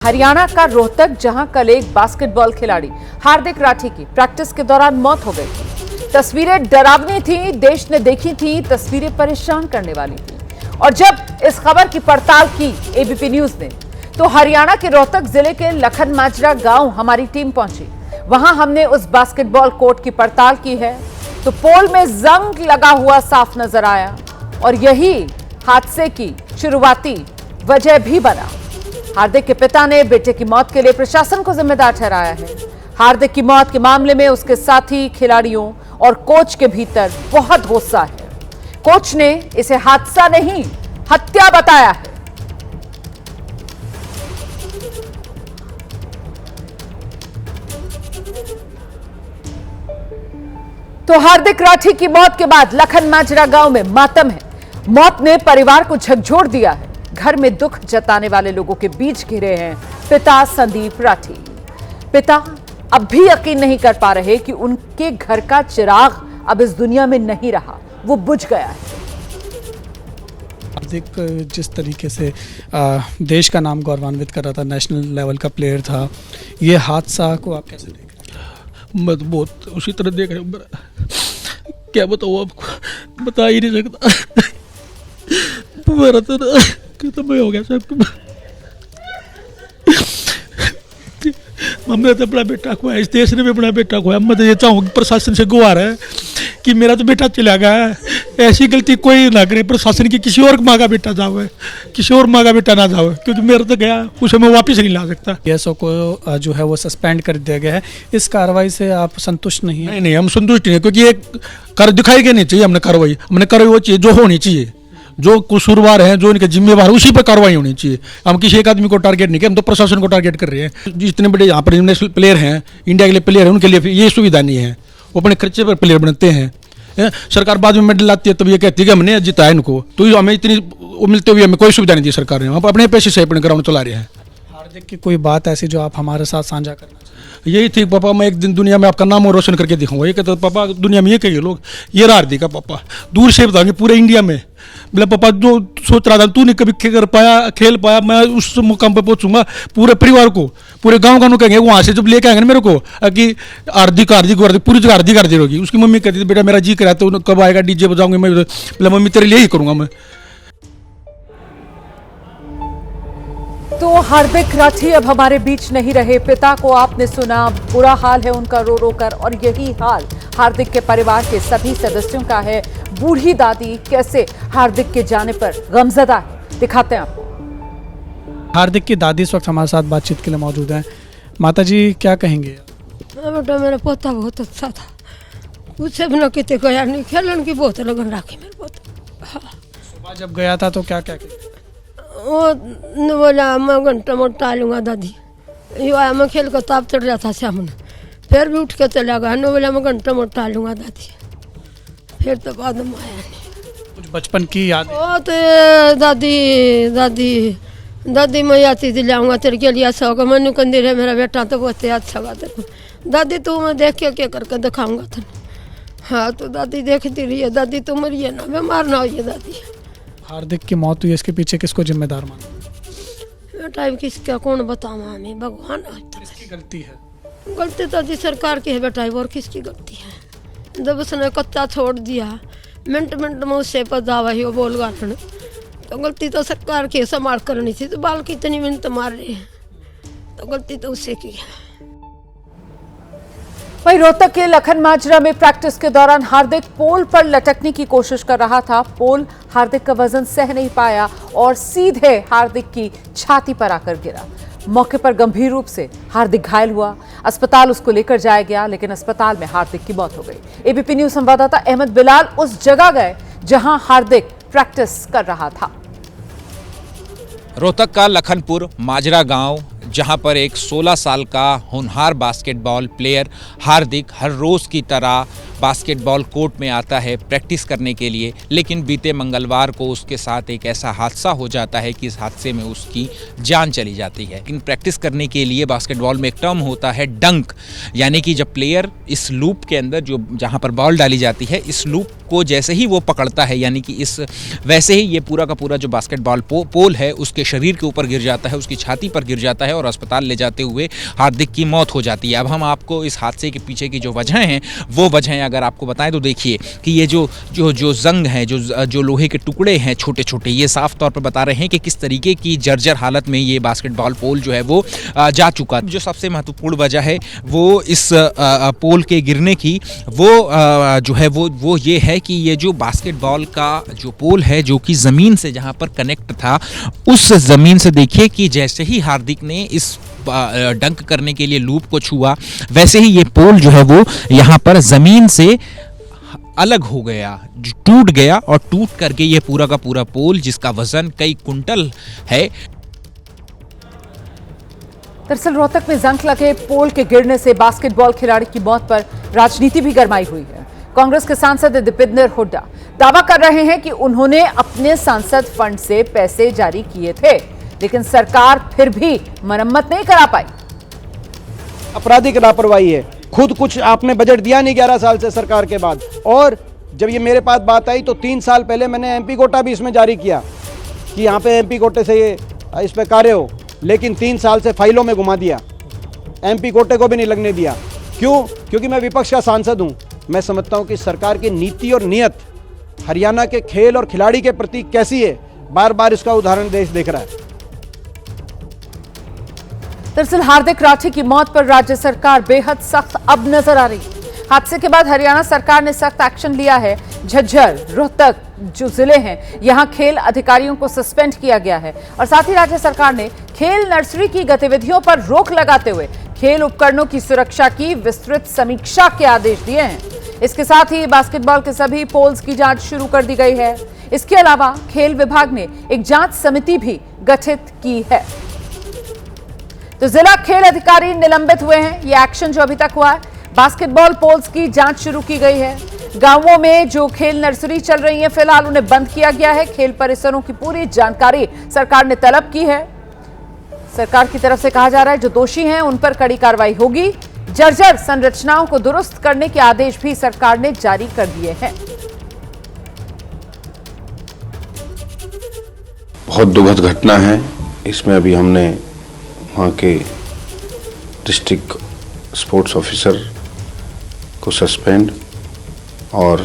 हरियाणा का रोहतक, जहां कल एक बास्केटबॉल खिलाड़ी हार्दिक राठी की प्रैक्टिस के दौरान मौत हो गई। तस्वीरें डरावनी थी, देश ने देखी थी, तस्वीरें परेशान करने वाली थी। और जब इस खबर की पड़ताल की एबीपी न्यूज ने, तो हरियाणा के रोहतक जिले के लखन माजरा गांव हमारी टीम पहुंची। वहां हमने उस बास्केटबॉल कोर्ट की पड़ताल की है, तो पोल में जंग लगा हुआ साफ नजर आया और यही हादसे की शुरुआती वजह भी बना। हार्दिक के पिता ने बेटे की मौत के लिए प्रशासन को जिम्मेदार ठहराया है। हार्दिक की मौत के मामले में उसके साथी खिलाड़ियों और कोच के भीतर बहुत गुस्सा है। कोच ने इसे हादसा नहीं, हत्या बताया है। तो हार्दिक राठी की मौत के बाद लखन माजरा गांव में मातम है। मौत ने परिवार को झकझोर दिया है। घर में दुख जताने वाले लोगों के बीच घिरे हैं पिता संदीप राठी। पिता अब भी यकीन नहीं कर पा रहे कि उनके घर का चिराग अब इस दुनिया में नहीं रहा, वो बुझ गया है। हार्दिक जिस तरीके से देश का नाम गौरवान्वित कर रहा था, नेशनल लेवल का प्लेयर था, ये हादसा को आप कैसे देख रहे हैं? मैं तो बहुत उसी तरह देख रहा हूँ। क्या बताऊँ आपको, बता ही नहीं सकता। मेरा तो खत्म हो गया सब। हमने तो अपना बेटा खोया, इस देश ने भी अपना बेटा खोया। मैं तो ये चाहूँ कि प्रशासन से गुहार है कि मेरा तो बेटा चला गया है, ऐसी गलती कोई ना करे। प्रशासन की किसी और माँ का बेटा जावे, किसी और माँ का बेटा ना जावे, क्योंकि मेरा तो गया, उसे मैं वापस नहीं ला सकता। पीएसओ को जो है वो सस्पेंड कर दिया गया है। इस कार्रवाई से आप संतुष्ट नहीं हैं? नहीं, हम संतुष्ट नहीं, क्योंकि ये कर दिखाई के नहीं चाहिए। हमने कार्रवाई वो चाहिए जो होनी चाहिए, जो कसूरवार हैं, जो इनके जिम्मेवार, उसी पर कार्रवाई होनी चाहिए। हम किसी एक आदमी को टारगेट नहीं किया, हम तो प्रशासन को टारगेट कर रहे हैं। जितने बड़े यहाँ पर नेशनल प्लेयर हैं, इंडिया के लिए प्लेयर हैं, उनके लिए ये सुविधा नहीं है। वो अपने खर्चे पर प्लेयर बनते हैं। सरकार बाद में मेडल लाती है तब ये कहती है कि हमने जिताया इनको, तो हमें इतनी मिलते हुए हमें कोई सुविधा नहीं दी सरकार ने। हम अपने पैसे से अपने ग्राउंड चला रहे हैं। हार्दिक की कोई बात ऐसी जो आप हमारे साथ साझा करना चाहिए? यही थी, पापा मैं एक दिन दुनिया में आपका नाम और रोशन करके दिखाऊंगा। ये कहते पापा दुनिया में ये कहिए लोग, ये हार्दिक का पापा दूर से बताएंगे पूरे इंडिया में। बोला पापा जो सोच रहा था तू नहीं कभी खेल पाया, मैं उस मुकाम पर पहुंचूंगा। पूरे परिवार को, पूरे गाँव का कहेंगे, वहाँ से जब लेके आएंगे मेरे को कि हार्दिक हार्दिक हार्दिक, पूरी जगह हार्दिक हार्दिक होगी। उसकी मम्मी कहती थी बेटा मेरा जी करा तो कब आएगा डीजे बजाऊंगे मैं। बोला मम्मी तेरे लिए ही करूँगा मैं। तो हार्दिक राठी अब हमारे बीच नहीं रहे। पिता को आपने सुना, बुरा हाल है उनका रो रो कर, और यही हाल हार्दिक के परिवार के सभी सदस्यों का है। बूढ़ी दादी कैसे हार्दिक के जाने पर गमजदा है, दिखाते हैं आपको। हार्दिक की दादी इस वक्त हमारे साथ बातचीत के लिए मौजूद हैं। माता जी क्या कहेंगे? बेटा मेरा पोता बहुत अच्छा था, उससे भी न कितने गया नहीं, खेलन की बहुत लगन रखी मेरे पोता। हाँ। सुबह जब गया था तो क्या क्या किया? वो बोला मैं घंटा मोट टालूंगा दादी, यो आया मैं खेल कर ताप चढ़ जाता सामने, फिर भी उठ के चला गया। न बोला मैं घंटा मोट टालूंगा दादी, फिर तो बाद में आया नहीं। कुछ बचपन की याद? ओ तो दादी दादी दादी मैं आती थी लाऊंगा तेरे के लिए ऐसा होगा। मनु कंदी है मेरा बेटा तो बहुत अच्छा गाता है दादी, तू मैं देख के क्या करके दिखाऊंगा तेरे। हाँ तो दादी देखती रही है, दादी तू मरिए ना, बीमार ना होइए दादी। हार्दिक की मौत हुई, इसके पीछे किसको जिम्मेदार मानो? बेटा किसका कौन बताऊँ, हमें भगवान। किसकी गलती है? गलती तो जी सरकार की है बेटा, और किसकी गलती है? जब उसने कच्चा छोड़ दिया, मिनट मिनट में उससे पदावा ही वो बोल गाने, तो गलती तो सरकार की संभाल करनी थी। तो बाल की इतनी मिनट मार रहे हैं, तो गलती तो उससे की है। वहीं रोहतक के लखन माजरा में प्रैक्टिस के दौरान हार्दिक पोल पर लटकने की कोशिश कर रहा था। पोल हार्दिक का वजन सह नहीं पाया और सीधे हार्दिक की छाती पर आकर गिरा। मौके पर गंभीर रूप से हार्दिक घायल हुआ। अस्पताल उसको लेकर जाया गया, लेकिन अस्पताल में हार्दिक की मौत हो गई। एबीपी न्यूज संवाददाता अहमद बिलाल उस जगह गए जहां हार्दिक प्रैक्टिस कर रहा था। रोहतक का लखनपुर माजरा गांव, जहां पर एक 16 साल का होनहार बास्केटबॉल प्लेयर हार्दिक हर रोज़ की तरह बास्केटबॉल कोर्ट में आता है प्रैक्टिस करने के लिए, लेकिन बीते मंगलवार को उसके साथ एक ऐसा हादसा हो जाता है कि इस हादसे में उसकी जान चली जाती है। लेकिन प्रैक्टिस करने के लिए बास्केटबॉल में एक टर्म होता है डंक, यानी कि जब प्लेयर इस लूप के अंदर जो जहाँ पर बॉल डाली जाती है, इस लूप को जैसे ही वो पकड़ता है, यानी कि इस वैसे ही ये पूरा का पूरा जो बास्केटबॉल पोल है उसके शरीर के ऊपर गिर जाता है, उसकी छाती पर गिर जाता है और अस्पताल ले जाते हुए हार्दिक की मौत हो जाती है। अब हम आपको इस हादसे के पीछे की जो वजह हैं वो वजहें अगर आपको बताएं तो देखिए कि ये जो जंग है, जो लोहे के टुकड़े हैं छोटे छोटे, ये साफ तौर पर बता रहे हैं कि किस तरीके की जर्जर हालत में ये बास्केटबॉल पोल जो है वो जा चुका। जो सबसे महत्वपूर्ण वजह है वो इस पोल के गिरने की वो जो है वो ये है कि ये जो बास्केटबॉल का जो पोल है जो कि ज़मीन से जहाँ पर कनेक्ट था, उस ज़मीन से देखिए कि जैसे ही हार्दिक ने इस डंक करने के लिए लूप को छुआ, वैसे ही ये पोल जो है वो यहाँ पर ज़मीन से अलग हो गया, टूट गया और टूट करके ये पूरा का पूरा पोल जिसका वजन कई कुंटल है। दरअसल रोहतक में जंग लगे पोल के गिरने से बास्केटबॉल खिलाड़ी की मौत पर राजनीति भी गरमाई हुई है। कांग्रेस के सांसद दीपेंद्र हुड्डा दावा कर रहे हैं कि उन्होंने अपने सांसद फंड से पैसे जारी किए थे, लेकिन सरकार फिर भी मरम्मत नहीं करा पाई। आपराधिक लापरवाही है। खुद कुछ आपने बजट दिया नहीं 11 साल से सरकार के बाद, और जब ये मेरे पास बात आई तो 3 साल पहले मैंने एमपी कोटा भी इसमें जारी किया कि यहाँ पे एमपी कोटे से ये इस पे कार्य हो, लेकिन 3 साल से फाइलों में घुमा दिया, एमपी कोटे को भी नहीं लगने दिया। क्यों? क्योंकि मैं विपक्ष का सांसद हूँ। मैं समझता हूँ कि सरकार की नीति और नीयत हरियाणा के खेल और खिलाड़ी के प्रति कैसी है, बार बार इसका उदाहरण देश देख रहा है। दरअसल हार्दिक राठी की मौत पर राज्य सरकार बेहद सख्त अब नजर आ रही है। हादसे के बाद हरियाणा सरकार ने सख्त एक्शन लिया है। झज्जर, रोहतक जो जिले हैं, यहां खेल अधिकारियों को सस्पेंड किया गया है और साथ ही राज्य सरकार ने खेल नर्सरी की गतिविधियों पर रोक लगाते हुए खेल उपकरणों की सुरक्षा की विस्तृत समीक्षा के आदेश दिए हैं। इसके साथ ही बास्केटबॉल के सभी पोल्स की जांच शुरू कर दी गई है। इसके अलावा खेल विभाग ने एक जांच समिति भी गठित की है। तो जिला खेल अधिकारी निलंबित हुए हैं। ये एक्शन जो अभी तक हुआ है, बास्केटबॉल पोल्स की जांच शुरू की गई है। गांवों में जो खेल नर्सरी चल रही है फिलहाल उन्हें बंद किया गया है। खेल परिसरों की पूरी जानकारी सरकार ने तलब की है। सरकार की तरफ से कहा जा रहा है जो दोषी हैं उन पर कड़ी कार्रवाई होगी। जर्जर संरचनाओं को दुरुस्त करने के आदेश भी सरकार ने जारी कर दिए हैं। बहुत दुखद घटना है। इसमें अभी हमने वहाँ के डिस्ट्रिक्ट स्पोर्ट्स ऑफिसर को सस्पेंड और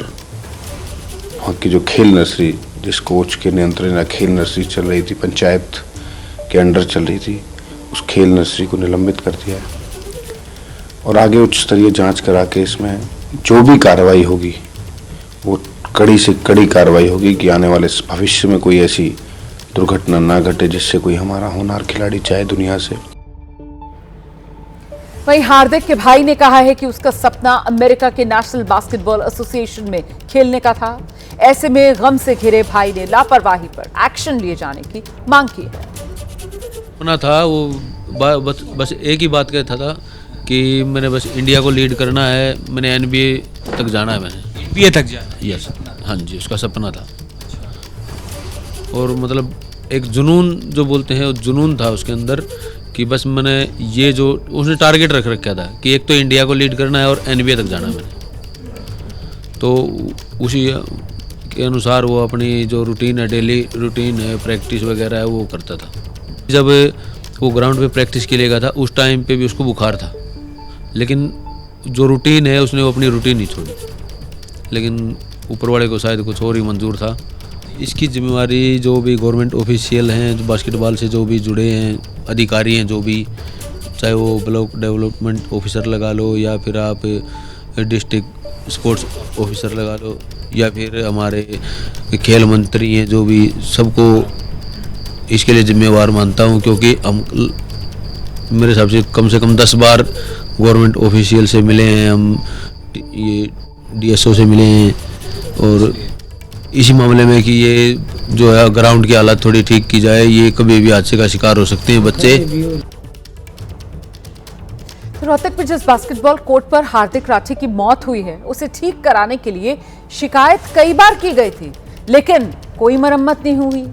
वहाँ की जो खेल नर्सरी जिस कोच के नियंत्रण में खेल नर्सरी चल रही थी, पंचायत के अंडर चल रही थी, उस खेल नर्सरी को निलंबित कर दिया है और आगे उच्च स्तरीय जांच करा के इसमें जो भी कार्रवाई होगी वो कड़ी से कड़ी कार्रवाई होगी कि आने वाले भविष्य में कोई ऐसी दुर्घटना ना घटे जिससे कोई हमारा होनहार खिलाड़ी जाए दुनिया से। वहीं हार्दिक के भाई ने कहा है कि उसका सपना अमेरिका के नेशनल बास्केटबॉल एसोसिएशन में खेलने का था। ऐसे में गम से घिरे भाई ने लापरवाही पर एक्शन लिए जाने की मांग की है। सपना था वो बस एक ही बात कहता था कि मैंने बस इंडिया को लीड करना है, मैंने एनबीए तक जाना है, मैंने एनबीए तक जाना। यस, हाँ जी, उसका सपना था। और मतलब एक जुनून जो बोलते हैं, जुनून था उसके अंदर कि बस मैंने ये जो उसने टारगेट रख रखा था कि एक तो इंडिया को लीड करना है और एनबीए तक जाना है मैंने। तो उसी के अनुसार वो अपनी जो रूटीन है, डेली रूटीन है, प्रैक्टिस वगैरह है, वो करता था। जब वो ग्राउंड पे प्रैक्टिस के लिए गया था उस टाइम पे भी उसको बुखार था, लेकिन जो रूटीन है उसने वो अपनी रूटीन नहीं छोड़ी। लेकिन ऊपर वाले को शायद कुछ और ही मंजूर था। इसकी जिम्मेवारी जो भी गवर्नमेंट ऑफिशियल हैं, जो बास्केटबॉल से जो भी जुड़े हैं, अधिकारी हैं जो भी, चाहे वो ब्लॉक डेवलपमेंट ऑफिसर लगा लो या फिर आप डिस्ट्रिक्ट स्पोर्ट्स ऑफिसर लगा लो या फिर हमारे खेल मंत्री हैं, जो भी, सबको इसके लिए जिम्मेवार मानता हूं। क्योंकि हम मेरे हिसाब से कम 10 बार गवर्नमेंट ऑफिशियल से मिले हैं, हम ये डीएसओ से मिले हैं और इसी मामले में कि ये जो है ग्राउंड की हालत थोड़ी ठीक की जाए, ये कभी भी हादसे का शिकार हो सकते हैं बच्चे। रोहतक में जिस बास्केटबॉल कोर्ट पर हार्दिक राठी की मौत हुई है उसे ठीक कराने के लिए शिकायत कई बार की गई थी, लेकिन कोई मरम्मत नहीं हुई,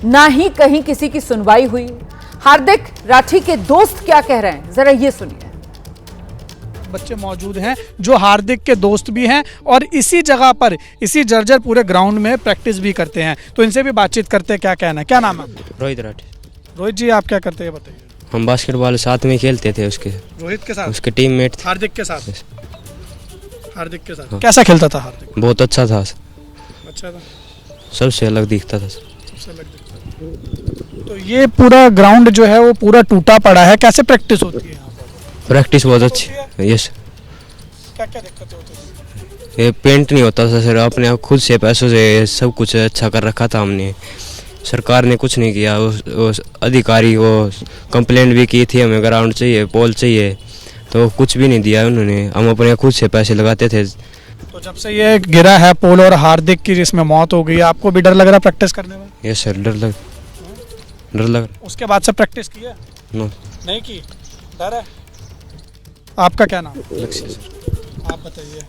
ना ही कहीं किसी की सुनवाई हुई। हार्दिक राठी के दोस्त क्या कह रहे हैं, जरा ये सुनिए। बच्चे मौजूद हैं जो हार्दिक के दोस्त भी हैं और इसी जगह पर, इसी जर्जर पूरे ग्राउंड में प्रैक्टिस भी करते हैं, तो इनसे भी बातचीत करते हैं। क्या कहना है, क्या नाम है? रोहित राठी। रोहित जी, आप क्या करते हैं बताइए। हम बास्केटबॉल साथ में खेलते थे उसके रोहित के साथ, उसके टीममेट थे। हार्दिक के साथ, हार्दिक के साथ कैसा खेलता था हार्दिक? बहुत अच्छा था, अच्छा था, सबसे अलग दिखता था। सबसे अलग दिखता था। तो ये पूरा ग्राउंड जो है वो पूरा टूटा पड़ा है, कैसे प्रैक्टिस होती है यहाँ पर? प्रैक्टिस बहुत अच्छी। यस। क्या क्या दिक्कतें होती है? ये पेंट नहीं होता था सर, अपने आप खुद से पैसों से सब कुछ अच्छा कर रखा था हमने। सरकार ने कुछ नहीं किया। उस अधिकारी को कंप्लेंट भी की थी, हमें ग्राउंड चाहिए, पोल चाहिए, तो कुछ भी नहीं दिया उन्होंने। हम अपने खुद से पैसे लगाते थे। तो जब से ये गिरा है पोल और हार्दिक की जिसमें मौत हो गई, आपको भी डर लग रहा है प्रैक्टिस करने में? यस सर, डर लग। उसके बाद से प्रैक्टिस की है? नो, नहीं की, डर है। आपका क्या नाम? लक्ष्य सर। आप बताइए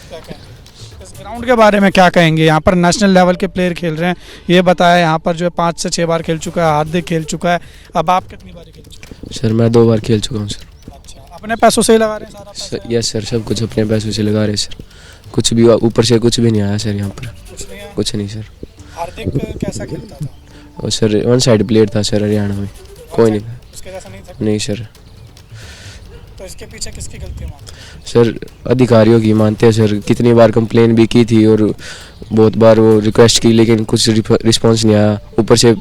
क्या कहेंगे इस ग्राउंड के बारे में, क्या कहेंगे? यहाँ पर नेशनल लेवल के प्लेयर खेल रहे हैं, ये बताया यहाँ पर जो है 5 से 6 बार खेल चुका है, हार्दिक खेल चुका है, अब आप कितनी बार खेल चुके हैं? सर मैं 2 बार खेल चुका हूँ सर। अच्छा, अपने पैसों से ही लगा रहे हैं सारा पैसा? यस सर, सब कुछ अपने पैसों से लगा रहे हैं सर, कुछ भी ऊपर से कुछ भी नहीं आया सर यहाँ पर। कुछ नहीं है? कुछ नहीं सर। हार्दिक कैसा खेलता था? और सर वन साइड प्लेयर था सर हरियाणा में, कोई नहीं। उसके जैसा नहीं था? नहीं सर। तो इसके पीछे किसकी गलती मानते हैं? सर अधिकारियों की मानते हैं सर, कितनी बार कंप्लेन भी की थी और बहुत बार वो रिक्वेस्ट की, लेकिन कुछ रिस्पांस नहीं आया। ऊपर से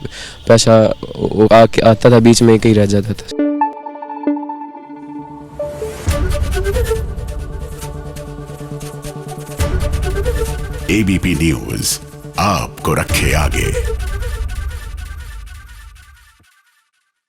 पैसा आता था, बीच में कहीं रह जाता था। ABP न्यूज़ आपको रखे आगे।